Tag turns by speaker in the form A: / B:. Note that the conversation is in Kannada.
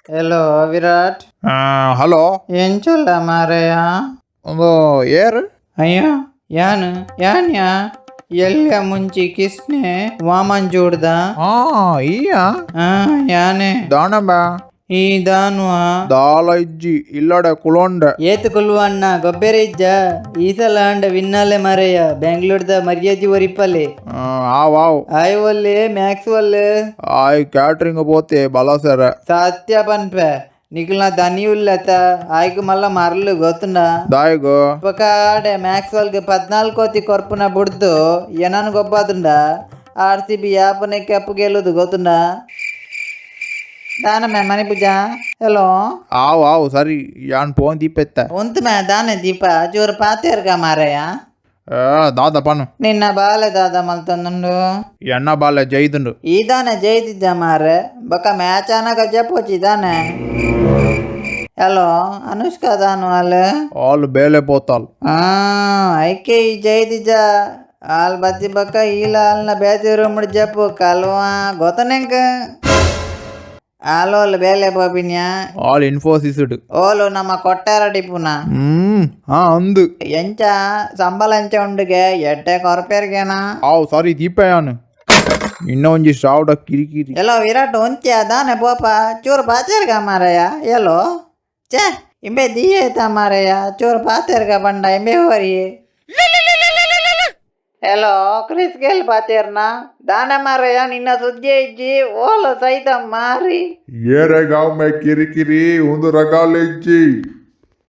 A: ಹಲೋ ವಿರಾಟ್,
B: ಹಲೋ
A: ಎಂಚೊಲ್ಲ ಮಾರಯ್ಯ.
B: ಒಂದು ಏರ್
A: ಅಯ್ಯೋ ಯಾನು ಯಾನ್ಯಾ ಎಲ್ಲ ಮುಂಚಿ ಕಿಸ್ನೆ ವಾಮನ್ ಜೋಡ್ದ
B: ಈಯ
A: ಯಾನೆ
B: ದಾನಂಬ
A: ಈ ದಾನುವ
B: ದಾಲ ಇಜ್ಜಿ ಇಲ್ಲಡೆ ಕುಲೊಂಡೆ
A: ಏತು ಕುಲ್ವಣ್ಣ ಗೊಬ್ಬರ ಇಜ್ಜ ಈ ಸಲ ಅಂಡ ವಿನ್ನಾಲೆ ಮರೆಯ ಬೆಂಗಳೂರ್ದ ಮರ್ಯಾಜಿ ಒರಿಪ್ಪಲೆ
B: ಆವಾವ್
A: ಆಯ್ ಒಲ್ಲೆ ಮ್ಯಾಕ್ಸ್ ಒಲ್ಲೆ
B: ಆಯ್ ಕ್ಯಾಟ್ರಿಂಗ್ పోతే బలసర
A: సత్య పనిపే నీకు నా ధని ఉల్లత ఆయకు మళ్ళా మరలు గోతుండా
B: దాయగో
A: ఒక ఆడే మ్యాక్స్ వాళ్ళకి 14 కోతి కొర్పున బుಡ್ದು ಏನನ್ ಗೊಬ್ಬಾದುಂಡ RCB ಯಾಪನೆ ಕಪ್ಪು ಗೆಲ್ಲುದು ಗೊತ್ತುಂಡ ದಾನ ಮೇ ಮನೆ ಪೂಜಾ ಹಲೋ
B: ಆವ್ ಸರಿ ಯಾನ್ ಫೋನ್ ದೀಪೆತ್ತ
A: ಒಂತ ಮೇ ದಾನೆ ದೀಪ ಜೋರು ಪಾತೇರ್ಗ ಮಾರಯ್ಯ
B: దాదా పను
A: నిన్న బాలే దాదా మల్తుండు
B: ఎన్న బాలే జైదుండు
A: ఇదానే జైతిద్ద మారే బక మ్యాచ్ అనక చెప్పొచ్చు ఇదానే హలో అనుష్క దాను
B: వాళ్ళు బేలే పోతాలు
A: ಐಕೆ ಈ ಜೈದಿಜ ಹಾಲ್ ಬತ್ತಿ ಬಕ್ಕ ಇಲ್ಲ ಅಲ್ನ ಬೇತಿ ರೂಮ್ಡ್ ಜಪ್ಪು ಕಲ್ವಾ ಗೊತ್ತನೆಂಕ ಆಲೋಲ್ ಬೇಲೆ ಪಾಪಿನ್ಯಾ
B: వాళ్ళు ఇన్ఫోసిస్డ్
A: ಓಲು ನಮ್ಮ ಕೊಟ್ಟಾರ ಟಿಪ್ಪುನ
B: ಅಂದು
A: ಎಂಚ ಸಂಬಳ ಎಂಚ ಉಂಡುಗೆ ಎಟ್ಟೆ ಕೊರಪೇರ್ಗೇನಾ
B: ಆವ್ ಸಾರಿ ದೀಪಯಾನು ಇನ್ನೂ ಒಂಜಿ ಸ್ಟಾವ್ಡ ಕಿರಿಕಿರಿ
A: ಎಲ್ಲೋ ವಿರಾಟ್ ಒಂಚೆ ಅದಾನೆ ಪೋಪ ಚೂರು ಪಾತೇರ್ಗ ಮಾರಯ್ಯ ಎಲ್ಲೋ ಛೇ ಇಂಬೆ ದೀಯೈತ ಮಾರಯ್ಯ ಚೂರು ಪಾತೇರ್ಗ ಬಂಡ ಇಂಬೆ ಹೋರಿ ಹಲೋ ಕ್ರಿಸ್ ಗೆಲ್ ಪಾತೇರ್ನ ದಾನೆ ಮಾರಯ್ಯ ನಿನ್ನ ಸುದ್ದಿ ಇಜ್ಜಿ ಓಲ ಸಹಿತ ಮಾರಿ
C: ఏ రకం కిరికిరి ఉందు రకాలు ఇచ్చి